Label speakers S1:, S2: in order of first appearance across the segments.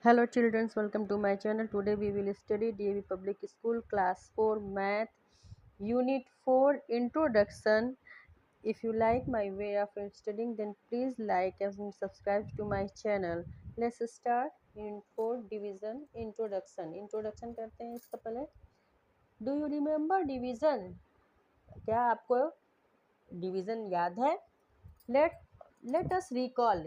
S1: Hello children, welcome to my channel. Today we will study DAV Public School Class 4 Math Unit 4 Introduction. If you like my way of studying, then please like and subscribe to my channel. Let's start in 4 division introduction. Introduction करते हैं इसका पहले. Do you remember division? क्या आपको division याद है? Let us recall,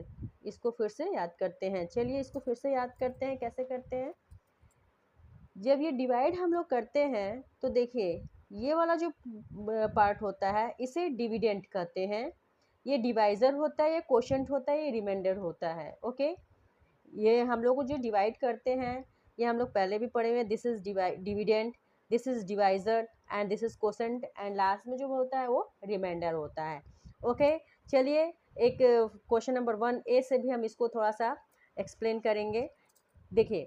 S1: इसको फिर से याद करते हैं. चलिए इसको फिर से याद करते हैं. कैसे करते हैं? जब ये डिवाइड हम लोग करते हैं तो देखिए ये वाला जो पार्ट होता है इसे डिविडेंड कहते हैं. ये डिवाइज़र होता है, ये कोशेंट होता है, ये रिमाइंडर होता है. ओके, ये हम लोग को जो डिवाइड करते हैं ये हम लोग पहले भी पढ़े हुए हैं. This is dividend, this is divisor and this is quotient and last में जो होता है वो रिमाइंडर होता है. ओके, चलिए एक क्वेश्चन नंबर 1A से भी हम इसको थोड़ा सा एक्सप्लेन करेंगे. देखिए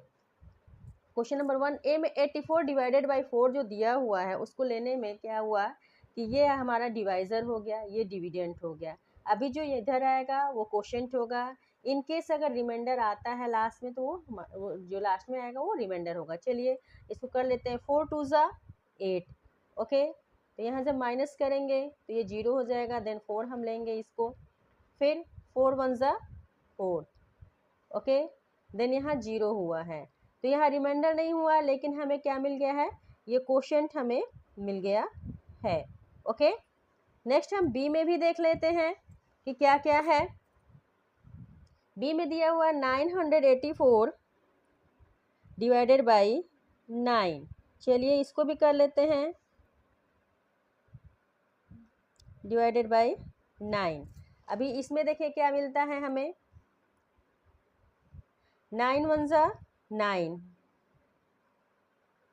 S1: क्वेश्चन नंबर 1A में 84 डिवाइडेड बाई 4 जो दिया हुआ है उसको लेने में क्या हुआ कि ये हमारा डिवाइज़र हो गया, ये डिविडेंट हो गया. अभी जो इधर आएगा वो कोशेंट होगा. इन केस अगर रिमाइंडर आता है लास्ट में तो वो जो लास्ट में आएगा वो रिमाइंडर होगा. चलिए इसको कर लेते हैं. 4 2 ज़ा 8. ओके, तो यहाँ जब माइनस करेंगे तो ये 0 हो जाएगा. देन 4 हम लेंगे इसको, फिर 4 1 ज़ा 4. ओके, देन यहाँ 0 हुआ है तो यहाँ रिमाइंडर नहीं हुआ, लेकिन हमें क्या मिल गया है? ये कोशेंट हमें मिल गया है. ओके, नेक्स्ट हम बी में भी देख लेते हैं कि क्या क्या है. बी में दिया हुआ 984 डिवाइडेड बाई 9. चलिए इसको भी कर लेते हैं. Divided by 9. अभी इसमें देखिए क्या मिलता है हमें. 9 1 ज़ा 9,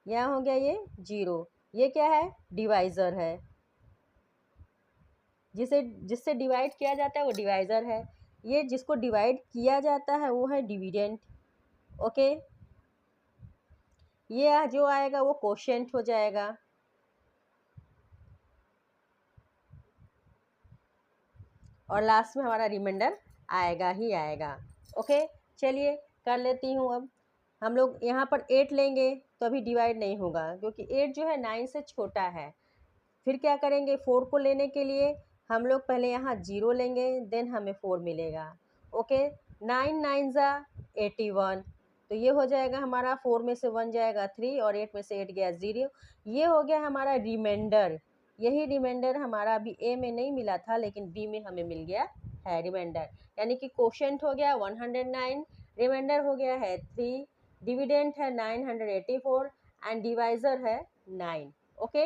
S1: यहाँ हो गया ये 0. ये क्या है? डिवाइज़र है. जिससे डिवाइड किया जाता है वो डिवाइज़र है. ये जिसको डिवाइड किया जाता है वो है डिविडेंट. ओके, ये जो आएगा वो कोशेंट हो जाएगा. और लास्ट में हमारा रिमाइंडर आएगा ही आएगा. ओके, चलिए कर लेती हूँ. अब हम लोग यहाँ पर 8 लेंगे तो अभी डिवाइड नहीं होगा क्योंकि 8 जो है 9 से छोटा है. फिर क्या करेंगे? 4 को लेने के लिए हम लोग पहले यहाँ 0 लेंगे, देन हमें 4 मिलेगा. ओके, 9 9 ज़ा 81. तो ये हो जाएगा हमारा. 4 में से 1 जाएगा 3 और 8 में से 8 गया 0. ये हो गया हमारा रिमाइंडर. यही रिमाइंडर हमारा अभी ए में नहीं मिला था लेकिन बी में हमें मिल गया है रिमाइंडर. यानी कि कोशेंट हो गया 109, रिमाइंडर हो गया है 3, डिविडेंट है 984 एंड डिवाइज़र है 9. ओके,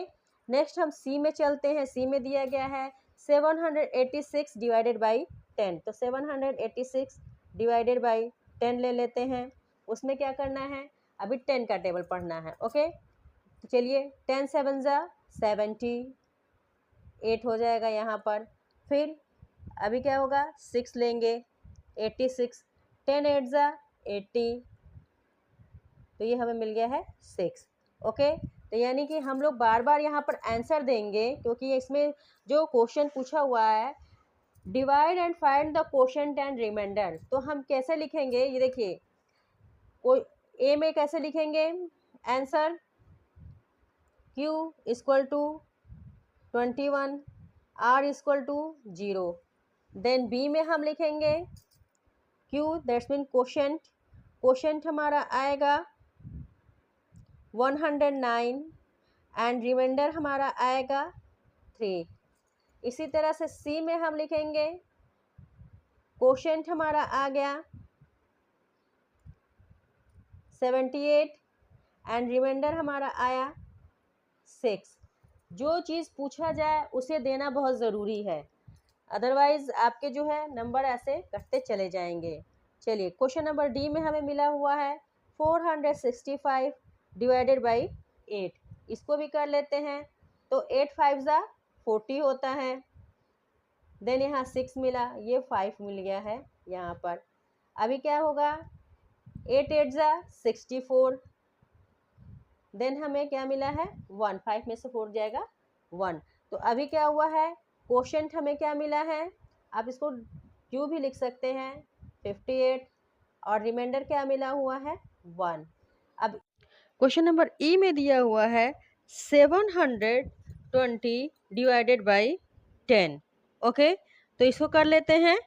S1: नेक्स्ट हम सी में चलते हैं. सी में दिया गया है 786 डिवाइडेड बाई 10. तो 786 डिवाइडेड बाई 10 ले लेते हैं. उसमें क्या करना है? अभी 10 का टेबल पढ़ना है. ओके, तो चलिए 10 7 ज़ा 70, 8 हो जाएगा यहाँ पर. फिर अभी क्या होगा? 6 लेंगे, 86. 10 8 ज़ा 80, तो ये हमें मिल गया है 6. ओके, तो यानी कि हम लोग बार बार यहाँ पर आंसर देंगे क्योंकि इसमें जो क्वेश्चन पूछा हुआ है divide and find the quotient and remainder. तो हम कैसे लिखेंगे? ये देखिए, कोई ए में कैसे लिखेंगे answer? Q equal to 21, R equal to 0. Then B में हम लिखेंगे Q, that's mean quotient. Quotient हमारा आएगा 109 एंड रिमाइंडर हमारा आएगा 3. इसी तरह से सी में हम लिखेंगे कोशेंट हमारा आ गया 78 एंड रिमाइंडर हमारा आया 6. जो चीज़ पूछा जाए उसे देना बहुत ज़रूरी है, अदरवाइज़ आपके जो है नंबर ऐसे कटते चले जाएंगे. चलिए क्वेश्चन नंबर डी में हमें मिला हुआ है 465 डिवाइडेड बाई 8. इसको भी कर लेते हैं. तो 8 5 ज़ा 40 होता है. देन यहाँ 6 मिला, ये 5 मिल गया है यहाँ पर. अभी क्या होगा? 8 8 ज़ा 64. देन हमें क्या मिला है? 1. 5 में से 4 जाएगा 1. तो अभी क्या हुआ है? कोशेंट हमें क्या मिला है? आप इसको क्यों भी लिख सकते हैं 58 और रिमाइंडर क्या मिला हुआ है 1। अब क्वेश्चन नंबर ई में दिया हुआ है 720 डिवाइडेड बाई 10। ओके, तो इसको कर लेते हैं।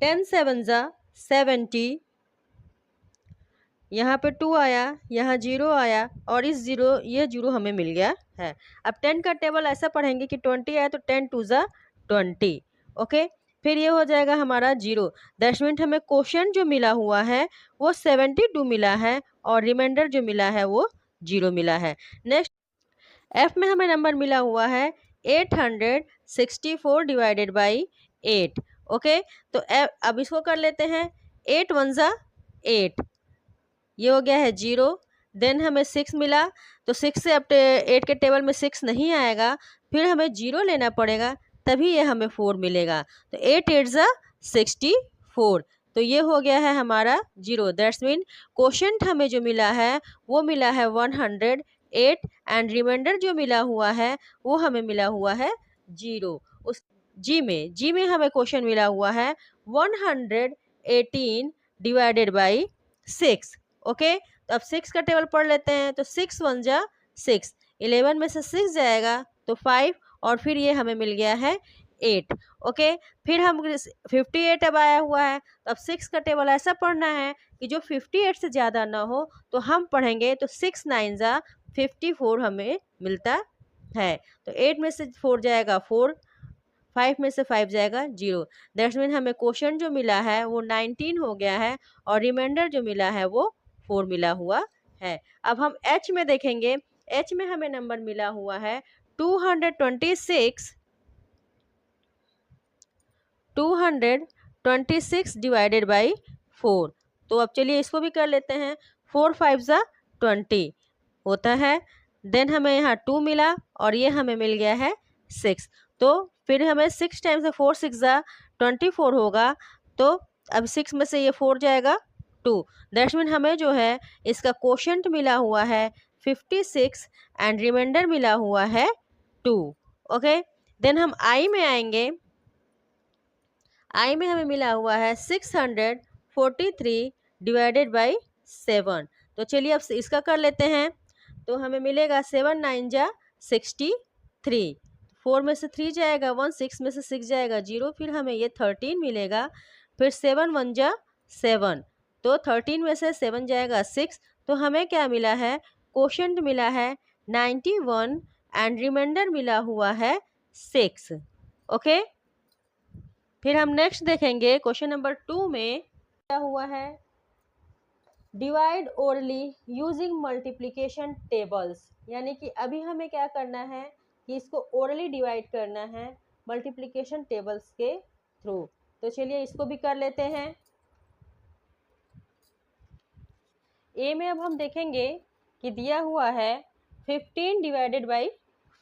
S1: 10 7 जा 70, यहाँ पे 2 आया, यहाँ 0 आया और इस 0 ये 0 हमें मिल गया है। अब 10 का टेबल ऐसा पढ़ेंगे कि 20 आया तो 10 2 जा 20। ओके, फिर ये हो जाएगा हमारा 0। 10 मिनट हमें क्वेश्चन जो मिला हुआ है वो 72 मिला है और रिमाइंडर जो मिला है वो 0 मिला है। नेक्स्ट एफ में हमें नंबर मिला हुआ है 864 डिवाइडेड बाई 8। ओके, तो अब इसको कर लेते हैं। 8 1 जा 8, ये हो गया है 0। देन हमें 6 मिला, तो 6 से अब 8 के टेबल में 6 नहीं आएगा, फिर हमें 0 लेना पड़ेगा, तभी ये हमें 4 मिलेगा। तो 8 8 जा 64, तो ये हो गया है हमारा 0। दैट्स मीन क्वोशंट हमें जो मिला है वो मिला है 108 एंड रिमाइंडर जो मिला हुआ है वो हमें मिला हुआ है 0। उस जी में हमें क्वेश्चन मिला हुआ है 118 डिवाइडेड बाई 6। ओके, तो अब 6 का टेबल पढ़ लेते हैं। तो 6 1 जा 6, 11 में से 6 जाएगा तो 5 और फिर ये हमें मिल गया है 8। ओके, फिर हम 58 अब आया हुआ है, तो अब 6 का टेबल ऐसा पढ़ना है कि जो 58 से ज़्यादा ना हो, तो हम पढ़ेंगे तो 6 9 जा 54 हमें मिलता है। तो 8 में से 4 जाएगा 4, 5 में से 5 जाएगा 0। दैट्स मीन हमें क्वेश्चन जो मिला है वो 19 हो गया है और रिमाइंडर जो मिला है वो 4 मिला हुआ है। अब हम एच में देखेंगे। एच में हमें नंबर मिला हुआ है 226 डिवाइडेड बाई 4। तो अब चलिए इसको भी कर लेते हैं। 4 5 जा 20 होता है। देन हमें यहाँ 2 मिला और ये हमें मिल गया है 6। तो फिर हमें 6 टाइम्स 4 6 जा 24 होगा। तो अब 6 में से ये 4 जाएगा 2। दैट्स मीन हमें जो है इसका क्वोशंट मिला हुआ है 56 एंड रिमाइंडर मिला हुआ है 2। ओके, देन हम आई में आएंगे। आई में हमें मिला हुआ है 643 डिवाइडेड बाई 7। तो चलिए अब इसका कर लेते हैं। तो हमें मिलेगा 7 9 जा 63, 4 में से 3 जाएगा 1, 6 में से 6 जाएगा 0, फिर हमें ये 13 मिलेगा। फिर 7 1 जा 7, तो 13 में से 7 जाएगा 6, तो हमें क्या मिला है क्वोशंट मिला है 91 एंड रिमाइंडर मिला हुआ है 6। ओके, फिर हम नेक्स्ट देखेंगे क्वेश्चन नंबर 2 में क्या हुआ है। Divide orally using multiplication tables, यानी कि अभी हमें क्या करना है कि इसको ओरली डिवाइड करना है मल्टीप्लिकेशन टेबल्स के थ्रू। तो चलिए इसको भी कर लेते हैं। ए में अब हम देखेंगे कि दिया हुआ है 15 डिवाइडेड बाई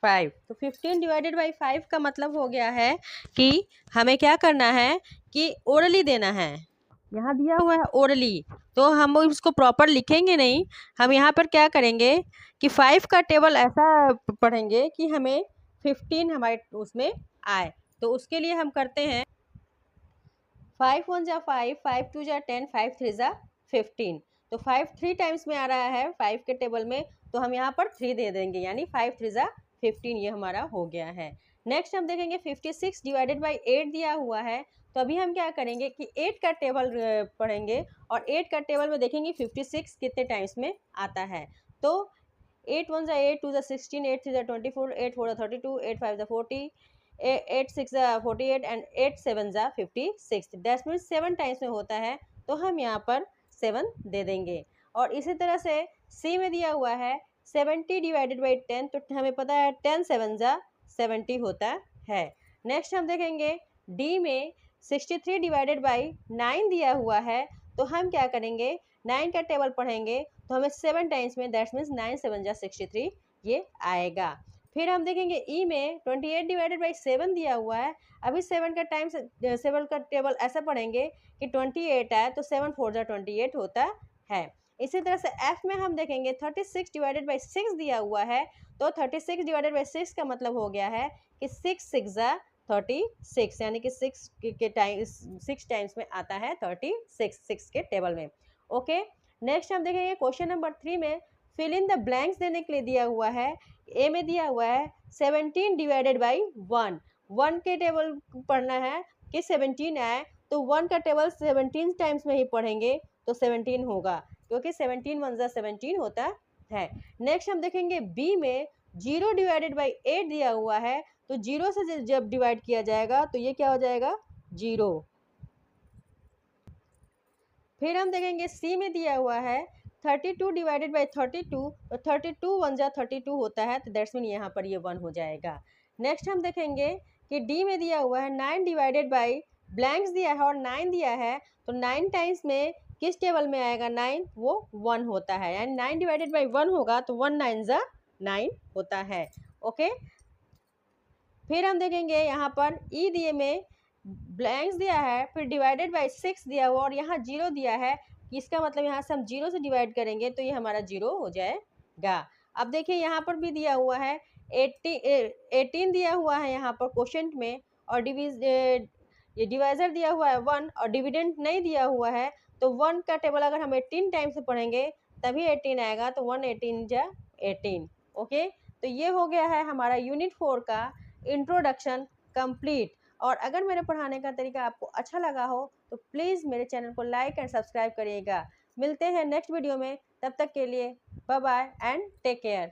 S1: 5। तो 15 डिवाइडेड बाई 5 का मतलब हो गया है कि हमें क्या करना है कि ओरली देना है। यहाँ दिया हुआ है ओरली, तो हम इसको प्रॉपर लिखेंगे नहीं। हम यहाँ पर क्या करेंगे कि 5 का टेबल ऐसा पढ़ेंगे कि हमें 15 हमारे उसमें आए। तो उसके लिए हम करते हैं 5 1 जा 5, 5 2 जा 10, 5 3 जा 15। तो 5 3 टाइम्स में आ रहा है 5 के टेबल में, तो हम यहाँ पर 3 दे देंगे, यानी 5 3 जा 15 ये हमारा हो गया है। नेक्स्ट हम देखेंगे 56 डिवाइडेड बाई 8 दिया हुआ है। तो अभी हम क्या करेंगे कि 8 का टेबल पढ़ेंगे और 8 का टेबल में देखेंगे 56 कितने टाइम्स में आता है। तो 8 1 जा 8, 2 जा 16, 8 3 जा 24, 8 4 जा 32, 8 5 जा 40, 8 6 जा 48 एंड 8 7 जा 56। दैट्स मीन्स 7 टाइम्स में होता है, तो हम यहाँ पर 7 दे देंगे। और इसी तरह से सी में दिया हुआ है 70 डिवाइडेड बाई 10, तो हमें पता है 10 7 जा 70 होता है। नेक्स्ट हम देखेंगे डी में 63 डिवाइडेड बाई 9 दिया हुआ है। तो हम क्या करेंगे 9 का टेबल पढ़ेंगे, तो हमें 7 टाइम्स में दैट्स मीन्स 9 7 जा 63 ये आएगा। फिर हम देखेंगे ई में 28 डिवाइडेड बाई 7 दिया हुआ है। अभी 7 का टेबल ऐसा पढ़ेंगे कि 28 आए तो 7 4 जा 28 होता है। इसी तरह से एफ में हम देखेंगे 36 डिवाइडेड बाई 6 दिया हुआ है। तो 36 डिवाइडेड बाई 6 का मतलब हो गया है कि 6 6 जा 36, यानी कि 6 के टाइम 6 टाइम्स में आता है 36 6 के टेबल में। ओके, नेक्स्ट हम देखेंगे क्वेश्चन नंबर 3 में फिल इन द ब्लैंक्स देने के लिए दिया हुआ है। ए में दिया हुआ है 17 डिवाइडेड बाई 1, 1 के टेबल पढ़ना है कि 17 आए, तो 1 का टेबल 17 टाइम्स में ही पढ़ेंगे तो 17 होगा, क्योंकि 17 1 जा 17 होता है। नेक्स्ट हम देखेंगे बी में 0 डिवाइडेड बाई 8 दिया हुआ है, तो 0 से जब डिवाइड किया जाएगा तो ये क्या हो जाएगा 0। फिर हम देखेंगे सी में दिया हुआ है 32 डिवाइडेड बाई 32, तो 32 1 जा 32 होता है, तो दैट्स मीन यहाँ पर ये 1 हो जाएगा। नेक्स्ट हम देखेंगे कि डी में दिया हुआ है 9 डिवाइडेड बाई ब्लैंक्स दिया है और 9 दिया है, तो 9 टाइम्स में किस टेबल में आएगा 9, वो 1 होता है, यानी 9 डिवाइडेड बाई 1 होगा तो 1 9 जा 9 होता है। ओके, फिर हम देखेंगे यहाँ पर ई दिए में ब्लैंक्स दिया है, फिर डिवाइडेड बाई 6 दिया हुआ और यहाँ 0 दिया है, इसका मतलब यहाँ से हम 0 से डिवाइड करेंगे तो ये हमारा 0 हो जाएगा। अब देखिए यहाँ पर भी दिया हुआ है 18 दिया हुआ है यहाँ पर क्वोशंट में, और ये डिवाइजर दिया हुआ है 1 और डिविडेंड नहीं दिया हुआ है, तो 1 का टेबल अगर हम 18 टाइम से पढ़ेंगे तभी 18 आएगा, तो 1 18 जा 18। ओके, तो ये हो गया है हमारा यूनिट 4 का इंट्रोडक्शन कंप्लीट। और अगर मेरे पढ़ाने का तरीका आपको अच्छा लगा हो तो प्लीज़ मेरे चैनल को लाइक एंड सब्सक्राइब करिएगा। मिलते हैं नेक्स्ट वीडियो में, तब तक के लिए bye bye and take care.